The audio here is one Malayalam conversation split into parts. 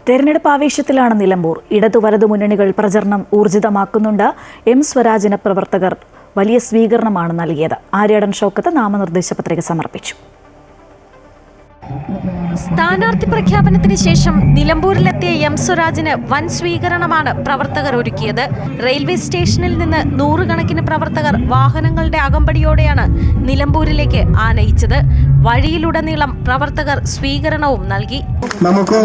തെരഞ്ഞെടുപ്പ് ആവേശത്തിലാണ് നിലമ്പൂർ. ഇടതു വലതു മുന്നണികൾ പ്രചരണം ഊർജിതമാക്കുന്നുണ്ട്. എം സ്വരാജിന് പ്രവർത്തകർ വലിയ സ്വീകരണമാണ് നൽകിയത്. ആര്യാടൻ ഷൗക്കത്ത് നാമനിർദ്ദേശ പത്രിക സമർപ്പിച്ചു. സ്ഥാനാർത്ഥി പ്രഖ്യാപനത്തിന് ശേഷം നിലമ്പൂരിലെത്തിയ എം സ്വരാജിന് വൻ സ്വീകരണമാണ് പ്രവർത്തകർ ഒരുക്കിയത്. റെയിൽവേ സ്റ്റേഷനിൽ നിന്ന് നൂറുകണക്കിന് പ്രവർത്തകർ വാഹനങ്ങളുടെ അകമ്പടിയോടെയാണ് നിലമ്പൂരിലേക്ക് ആനയിച്ചത്. വഴിയിലുടനീളം പ്രവർത്തകർ സ്വീകരണവും നൽകി. നമുക്ക്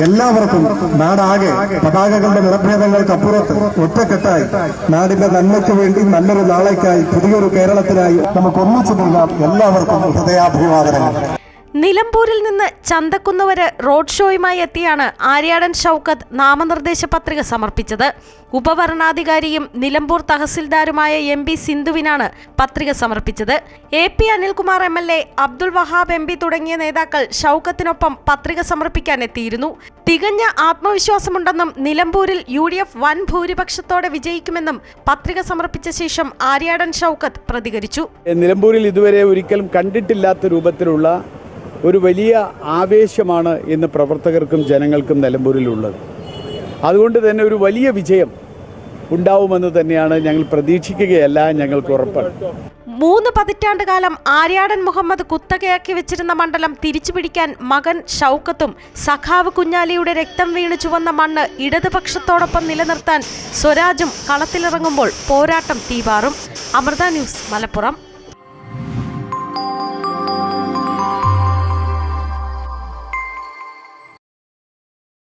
എല്ലാവർക്കും നാടാകെ പതാകകളുടെ നിറഭേദങ്ങൾക്കപ്പുറത്ത് ഒറ്റക്കെട്ടായി നാടിന്റെ നന്മയ്ക്ക് വേണ്ടി നല്ലൊരു നാളേക്കായി പുതിയൊരു കേരളത്തിനായി നമുക്ക് ഒന്നിച്ചു പോകാം. എല്ലാവർക്കും ഹൃദയാഭിവാദനങ്ങൾ. നിലമ്പൂരിൽ നിന്ന് ചന്തക്കുന്ന് വരെ റോഡ് ഷോയുമായി എത്തിയാണ് ആര്യാടൻ ഷൗക്കത്ത് നാമനിർദ്ദേശ പത്രിക സമർപ്പിച്ചത്. ഉപവരണാധികാരിയും നിലമ്പൂർ തഹസിൽദാരുമായ MP സിന്ധുവിനാണ് പത്രിക സമർപ്പിച്ചത്. AP Anilkumar MLA, Abdul Wahab MP തുടങ്ങിയ നേതാക്കൾ ഷൗക്കത്തിനൊപ്പം പത്രിക സമർപ്പിക്കാൻ എത്തിയിരുന്നു. തികഞ്ഞ ആത്മവിശ്വാസമുണ്ടെന്നും നിലമ്പൂരിൽ UDF വൻ ഭൂരിപക്ഷത്തോടെ വിജയിക്കുമെന്നും പത്രിക സമർപ്പിച്ച ശേഷം ആര്യാടൻ ഷൗക്കത്ത് പ്രതികരിച്ചു. നിലമ്പൂരിൽ ഇതുവരെ ഒരിക്കലും കണ്ടിട്ടില്ലാത്ത രൂപത്തിലുള്ള ഒരു വലിയ ആവേശമാണ് ഇന്ന് പ്രവർത്തകർക്കും ജനങ്ങൾക്കും നിലമ്പൂരിലുള്ളത്. അതുകൊണ്ട് തന്നെ ഒരു വലിയ വിജയം ഉണ്ടാവുമെന്ന് തന്നെയാണ് ഞങ്ങൾ പ്രതീക്ഷിക്കുകയല്ല, ഞങ്ങൾക്ക് ഉറപ്പാണ്. 3 പതിറ്റാണ്ട് കാലം ആര്യാടൻ മുഹമ്മദ് കുത്തകയാക്കി വെച്ചിരുന്ന മണ്ഡലം തിരിച്ചുപിടിക്കാൻ മകൻ ഷൗക്കത്തും സഖാവ് കുഞ്ഞാലിയുടെ രക്തം വീണ് ചുവന്ന മണ്ണ് ഇടതുപക്ഷത്തോടൊപ്പം നിലനിർത്താൻ സ്വരാജും കളത്തിലിറങ്ങുമ്പോൾ പോരാട്ടം തീപാറും. അമൃത ന്യൂസ്, മലപ്പുറം.